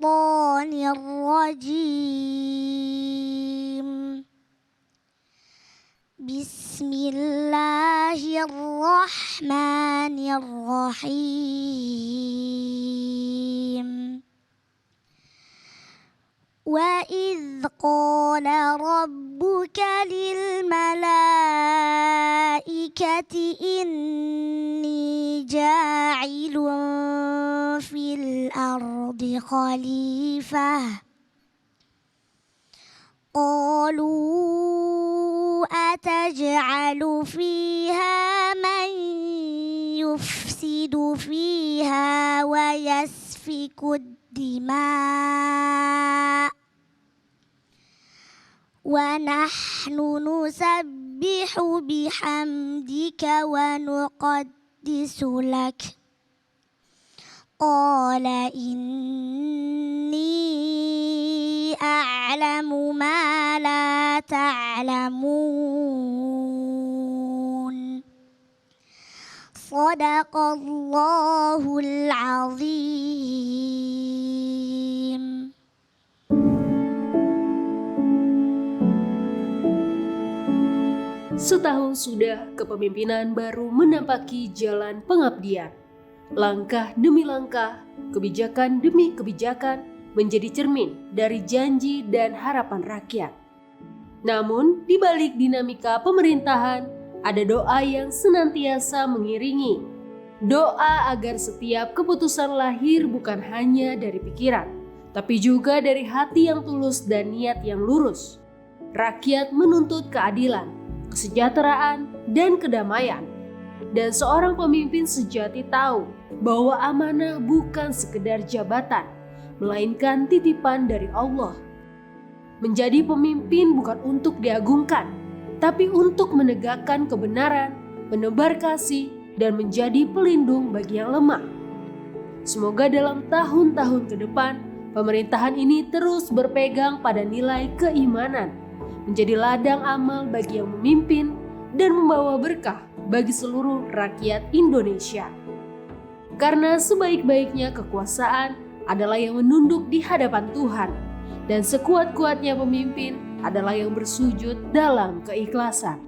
الشيطان الرجيم بسم الله الرحمن الرحيم وإذ قال ربك للملائكة إني جاعل في الأرض خليفة قالوا أتجعل فيها من يفسد فيها ويسفك الدماء ونحن نسبح بحمدك ونقدس لك قال إني أعلم ما لا تعلمون صدق الله العظيم. Setahun sudah kepemimpinan baru menampaki jalan pengabdian. Langkah demi langkah, kebijakan demi kebijakan menjadi cermin dari janji dan harapan rakyat. Namun, di balik dinamika pemerintahan, ada doa yang senantiasa mengiringi. Doa agar setiap keputusan lahir bukan hanya dari pikiran, tapi juga dari hati yang tulus dan niat yang lurus. Rakyat menuntut keadilan, kesejahteraan, dan kedamaian. Dan seorang pemimpin sejati tahu bahwa amanah bukan sekedar jabatan, melainkan titipan dari Allah. Menjadi pemimpin bukan untuk diagungkan, tapi untuk menegakkan kebenaran, menebar kasih, dan menjadi pelindung bagi yang lemah. Semoga dalam tahun-tahun ke depan, pemerintahan ini terus berpegang pada nilai keimanan, menjadi ladang amal bagi yang memimpin dan membawa berkah bagi seluruh rakyat Indonesia. Karena sebaik-baiknya kekuasaan adalah yang menunduk di hadapan Tuhan, dan sekuat-kuatnya pemimpin adalah yang bersujud dalam keikhlasan.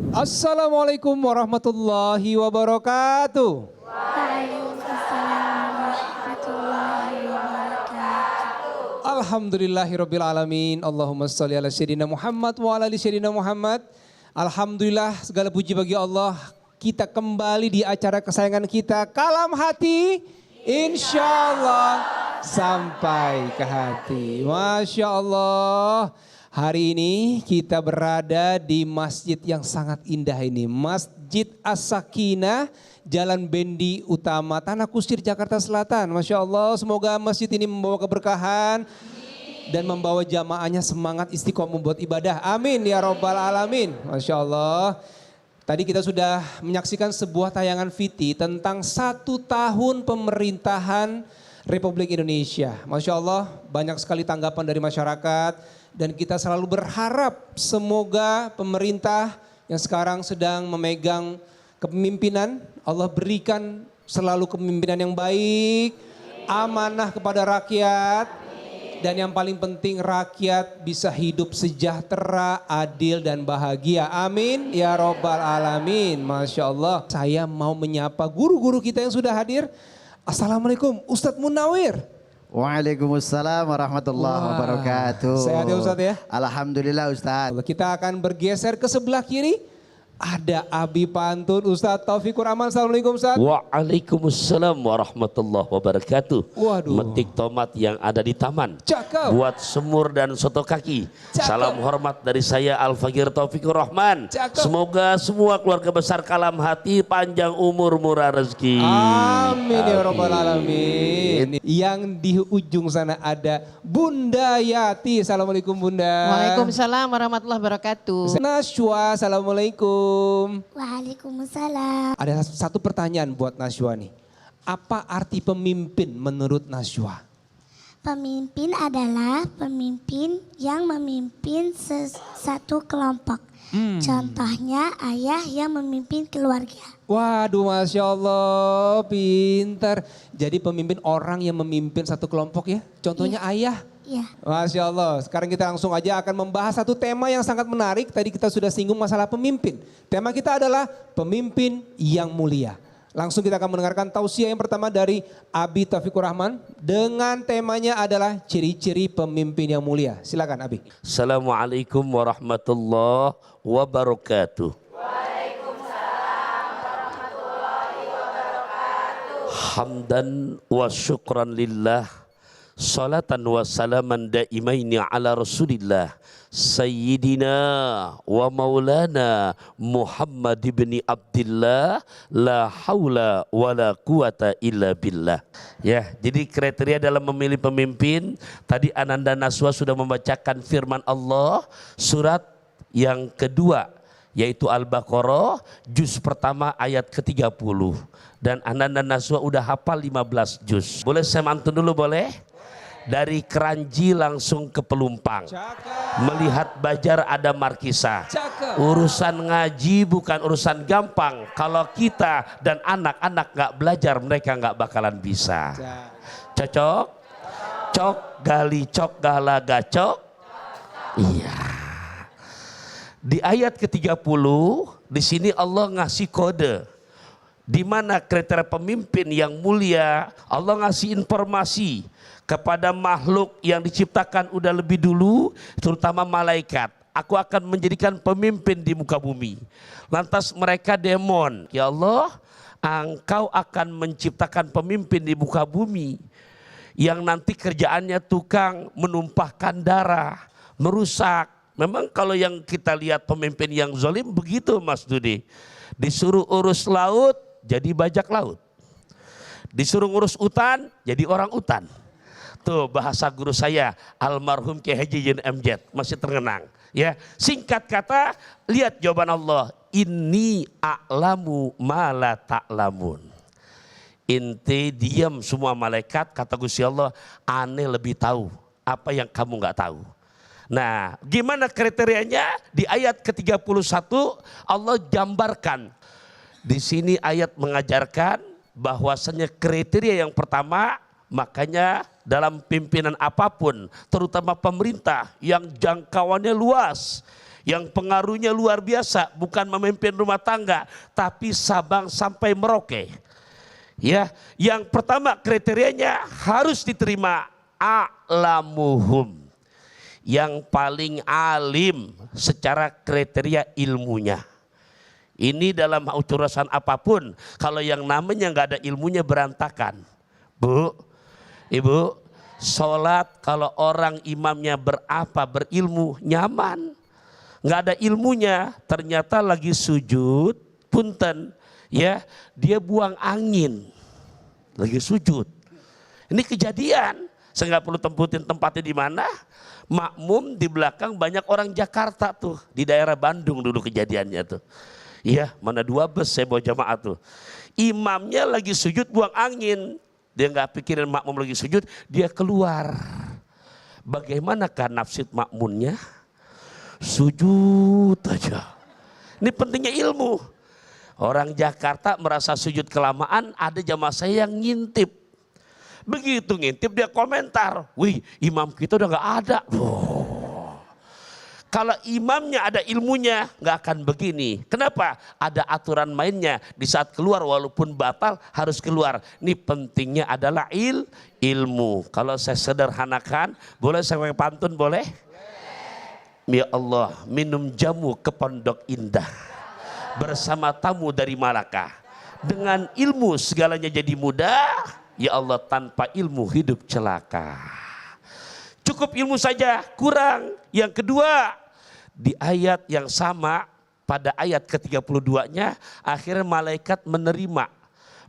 Assalamualaikum warahmatullahi wabarakatuh. Alhamdulillahirabbil alamin. Allahumma shalli ala sayyidina Muhammad wa ala ali sayyidina Muhammad. Alhamdulillah, segala puji bagi Allah. Kita kembali di acara kesayangan kita, Kalam Hati. Insyaallah sampai ke hati. Masya Allah. Hari ini kita berada di masjid yang sangat indah ini. Masjid As-Sakinah, Jalan Bendi Utama, Tanah Kusir, Jakarta Selatan. Masya Allah, semoga masjid ini membawa keberkahan dan membawa jamaahnya semangat istiqomah membuat ibadah. Amin ya Rabbal Alamin. Masya Allah. Tadi kita sudah menyaksikan sebuah tayangan VT tentang 1 tahun pemerintahan Republik Indonesia. Masya Allah, banyak sekali tanggapan dari masyarakat. Dan kita selalu berharap semoga pemerintah yang sekarang sedang memegang kepemimpinan, Allah berikan selalu kepemimpinan yang baik, amanah kepada rakyat, dan yang paling penting rakyat bisa hidup sejahtera, adil dan bahagia. Amin ya Rabbal Alamin. Masya Allah. Saya mau menyapa guru-guru kita yang sudah hadir. Assalamualaikum Ustadz Munawir. Waalaikumsalam warahmatullahi wabarakatuh. Sehat ya Ustadz ya? Alhamdulillah Ustadz. Kita akan bergeser ke sebelah kiri. Ada Abi Pantun Ustadz Taufikur Rahman. Assalamualaikum Ustadz. Waalaikumsalam warahmatullahi wabarakatuh. Waduh. Metik tomat yang ada di taman. Cakep. Buat semur dan soto kaki. Cakep. Salam hormat dari saya Al-Fakir Taufikur Rahman. Cakep. Semoga semua keluarga besar Kalam Hati panjang umur, murah rezeki. Amin ya Rabbal Alamin. Yang di ujung sana ada Bunda Yati. Assalamualaikum Bunda. Waalaikumsalam warahmatullahi wabarakatuh. Najwa. Assalamualaikum. Waalaikumsalam. Ada satu pertanyaan buat Najwa nih. Apa arti pemimpin menurut Najwa? Pemimpin adalah pemimpin yang memimpin satu kelompok. Contohnya ayah yang memimpin keluarga. Waduh, Masya Allah, pintar. Jadi pemimpin orang yang memimpin satu kelompok ya. Contohnya ayah. Ya, Masya Allah, sekarang kita langsung aja akan membahas satu tema yang sangat menarik. Tadi kita sudah singgung masalah pemimpin. Tema kita adalah pemimpin yang mulia. Langsung kita akan mendengarkan tausiah yang pertama dari Abi Taufikur Rahman. Dengan temanya adalah ciri-ciri pemimpin yang mulia. Silakan Abi. Assalamualaikum warahmatullahi wabarakatuh. Hamdan wa syukran lillah, salatan wa salaman daimaini ala rasulillah, sayyidina wa maulana Muhammad ibn Abdillah, la haula wa la quwata illa billah. Ya, jadi kriteria dalam memilih pemimpin, tadi Ananda Naswa sudah membacakan firman Allah, surat yang kedua, yaitu Al-Baqarah, juz pertama ayat ke-30. Dan Ananda Naswa udah hafal 15 juz. Boleh saya mantun dulu boleh? Dari Keranji langsung ke Pelumpang. Melihat Bajar ada markisah. Urusan ngaji bukan urusan gampang. Kalau kita dan anak-anak gak belajar, mereka gak bakalan bisa. Cocok? Cok gali cok gala gacok. Iya. Di ayat ke-30 di sini Allah ngasih kode. Di mana kriteria pemimpin yang mulia, Allah ngasih informasi kepada makhluk yang diciptakan udah lebih dulu, terutama malaikat. Aku akan menjadikan pemimpin di muka bumi. Lantas mereka demon, ya Allah, Engkau akan menciptakan pemimpin di muka bumi yang nanti kerjaannya tukang menumpahkan darah, merusak. Memang kalau yang kita lihat pemimpin yang zalim begitu Mas Dudi. Disuruh urus laut, jadi bajak laut. Disuruh ngurus hutan, jadi orang hutan. Tuh bahasa guru saya, almarhum Kiai Haji Yen MZ, masih terkenang. Ya, singkat kata, lihat jawaban Allah. Inni a'lamu ma la ta'lamun. Inti diam semua malaikat, kata Gusti Allah, aneh lebih tahu apa yang kamu nggak tahu. Nah, gimana kriterianya? Di ayat ke-31 Allah gambarkan. Di sini ayat mengajarkan bahwasanya kriteria yang pertama, makanya dalam pimpinan apapun, terutama pemerintah yang jangkauannya luas, yang pengaruhnya luar biasa, bukan memimpin rumah tangga, tapi Sabang sampai Merauke. Ya, yang pertama kriterianya harus diterima a'lamuhum, yang paling alim secara kriteria ilmunya. Ini dalam urusan apapun, kalau yang namanya nggak ada ilmunya berantakan. Bu, Ibu, sholat kalau orang imamnya berilmu nyaman. Nggak ada ilmunya, ternyata lagi sujud, punten, ya dia buang angin, lagi sujud. Ini kejadian, saya nggak perlu temputin tempatnya di mana. Makmum di belakang banyak orang Jakarta tuh, di daerah Bandung dulu kejadiannya tuh. Iya, mana 2 bus saya bawa jamaah tuh. Imamnya lagi sujud buang angin. Dia nggak pikirin makmum lagi sujud, dia keluar. Bagaimanakah nasib makmumnya? Sujud aja. Ini pentingnya ilmu. Orang Jakarta merasa sujud kelamaan, ada jamaah saya yang ngintip. Begitu ngintip dia komentar, wih imam kita udah nggak ada. Kalau imamnya ada ilmunya nggak akan begini. Kenapa? Ada aturan mainnya. Di saat keluar walaupun batal harus keluar. Ini pentingnya adalah ilmu. Kalau saya sederhanakan, boleh saya pakai pantun boleh? Ya Allah, minum jamu ke Pondok Indah bersama tamu dari Malaka. Dengan ilmu segalanya jadi mudah. Ya Allah, tanpa ilmu hidup celaka. Cukup ilmu saja kurang. Yang kedua, di ayat yang sama pada ayat ke-32-nya akhirnya malaikat menerima.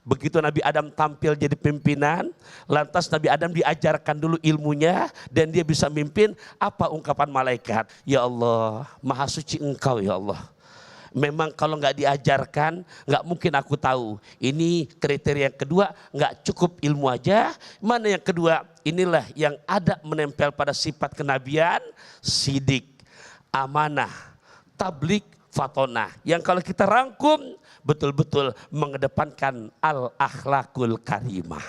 Begitu Nabi Adam tampil jadi pimpinan, lantas Nabi Adam diajarkan dulu ilmunya dan dia bisa mimpin. Apa ungkapan malaikat? Ya Allah, maha suci Engkau ya Allah. Memang kalau nggak diajarkan, nggak mungkin aku tahu. Ini kriteria yang kedua, nggak cukup ilmu aja. Mana yang kedua? Inilah yang ada menempel pada sifat kenabian, sidik, amanah, tablik, fatonah. Yang kalau kita rangkum, betul-betul mengedepankan al-akhlakul karimah.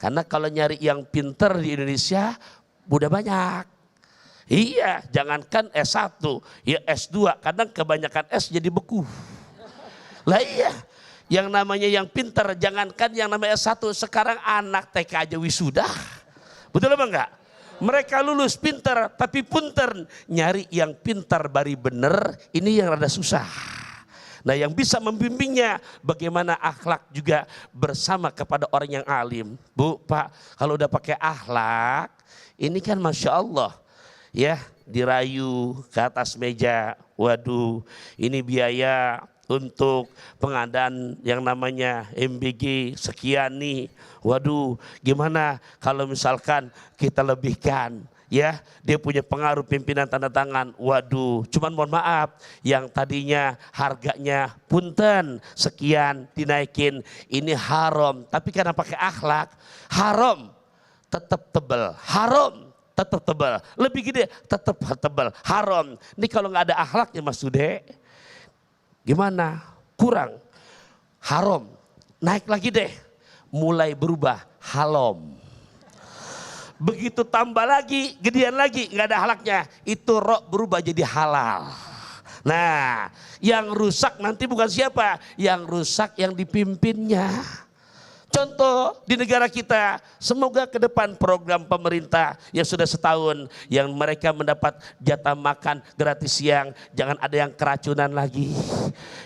Karena kalau nyari yang pinter di Indonesia, udah banyak. Iya, jangankan S1, ya S2, kadang kebanyakan S jadi beku. Lah iya, yang namanya yang pintar, jangankan yang namanya S1, sekarang anak TK aja wisuda. Betul apa enggak? Mereka lulus pintar, tapi punten, nyari yang pintar bari bener, ini yang rada susah. Nah yang bisa membimbingnya bagaimana akhlak juga bersama kepada orang yang alim. Bu, Pak, kalau udah pakai akhlak, ini kan Masya Allah. Ya, dirayu ke atas meja, waduh ini biaya untuk pengadaan yang namanya MBG sekian nih, waduh gimana kalau misalkan kita lebihkan, ya dia punya pengaruh pimpinan tanda tangan, waduh cuman mohon maaf yang tadinya harganya punten sekian dinaikin, ini haram, tapi karena pakai akhlak haram tetap tebal, haram tetap tebal, lebih gede tetap tebal, haram. Ini kalau nggak ada akhlaknya Mas Dude, gimana? Kurang, haram. Naik lagi deh, mulai berubah, halom. Begitu tambah lagi, gedean lagi, nggak ada akhlaknya, itu rok berubah jadi halal. Nah, yang rusak nanti bukan siapa, yang rusak yang dipimpinnya. Contoh di negara kita, semoga ke depan program pemerintah yang sudah setahun, yang mereka mendapat jatah makan gratis siang, jangan ada yang keracunan lagi.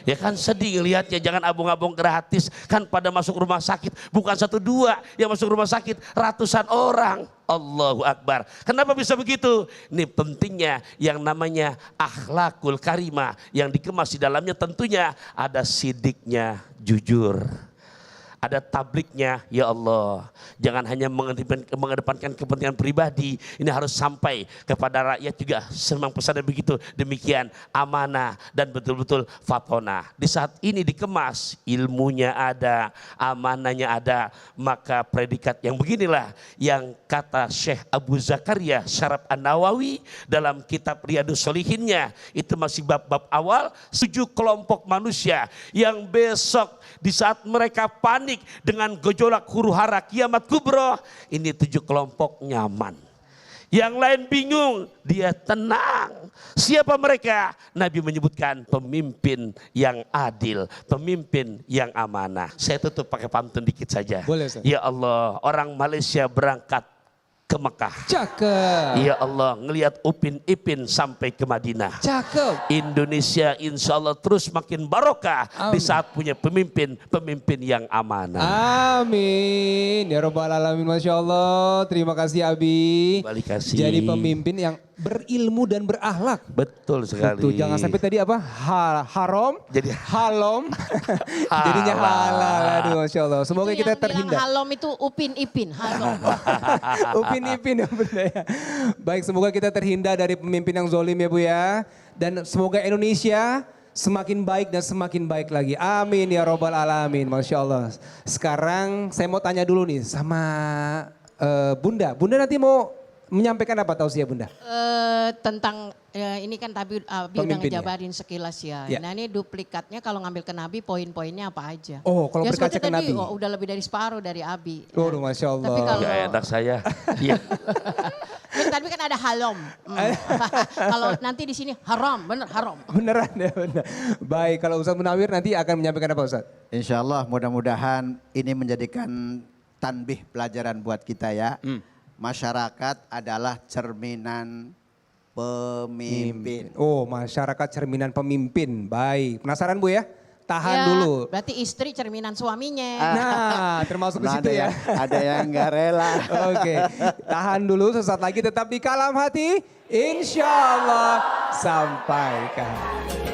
Ya kan sedih lihatnya, jangan abung-abung gratis, kan pada masuk rumah sakit, bukan 1 2 yang masuk rumah sakit, ratusan orang. Allahu Akbar. Kenapa bisa begitu? Ini pentingnya yang namanya akhlakul karimah, yang dikemas di dalamnya tentunya ada sidiknya, jujur. Ada tabliknya, ya Allah. Jangan hanya mengedepankan kepentingan pribadi, ini harus sampai kepada rakyat juga. Semang pesannya begitu, demikian amanah dan betul-betul fatona. Di saat ini dikemas, ilmunya ada, amanahnya ada, maka predikat yang beginilah yang kata Syekh Abu Zakaria Syaraf An-Nawawi dalam kitab Riyadus Sholihinnya, itu masih bab-bab awal, 7 kelompok manusia yang besok di saat mereka panik dengan gejolak huru hara kiamat kubro, ini 7 kelompok nyaman. Yang lain bingung, dia tenang. Siapa mereka? Nabi menyebutkan pemimpin yang adil, pemimpin yang amanah. Saya tutup pakai pantun dikit saja. Boleh, Ustaz. Ya Allah, orang Malaysia berangkat ke Mekah. Cakep. Ya Allah, ngelihat Upin Ipin sampai ke Madinah. Cakep. Indonesia insya Allah terus makin barokah di saat punya pemimpin yang amanah. Amin. Ya Rabbal Alamin, Masya Allah. Terima kasih Abi. Balik kasih. Jadi pemimpin yang berilmu dan berakhlak. Betul sekali. Betul, jangan sampai tadi apa? Haram, Jadi halom, jadinya halal. Aduh, Masya Allah. Semoga kita terhindar. Halom itu Upin Ipin, halom. Upin Ipin ya Bunda ya. Baik, semoga kita terhindar dari pemimpin yang zolim ya Bu ya. Dan semoga Indonesia semakin baik dan semakin baik lagi. Amin ya Robbal Alamin. Masya Allah. Sekarang saya mau tanya dulu nih sama Bunda. Bunda nanti mau menyampaikan apa tausiah Bunda? Tentang ini kan Abi udah Pemimpinnya. ngejabarin sekilas ya. Ya. Nah ini duplikatnya kalau ngambil ke Nabi poin-poinnya apa aja. Oh, kalau ya, berkaca seperti ke tadi, Nabi. udah lebih dari separuh dari Abi. Oh, Masya Allah. Tapi kalau Ya enak saya. Iya. tadi kan ada halom. Kalau nanti di sini haram, bener haram. Beneran ya bener. Baik, kalau Ustaz Munawir nanti akan menyampaikan apa Ustaz? Insya Allah mudah-mudahan ini menjadikan tanbih pelajaran buat kita ya. Masyarakat adalah cerminan pemimpin. Oh, masyarakat cerminan pemimpin. Baik, penasaran Bu ya? Tahan Ya, dulu. Berarti istri cerminan suaminya. Nah, termasuk di Nah, situ ya. Ada yang nggak rela. Oke, tahan dulu sesaat lagi tetap di Kalam Hati. Insya Allah sampaikan.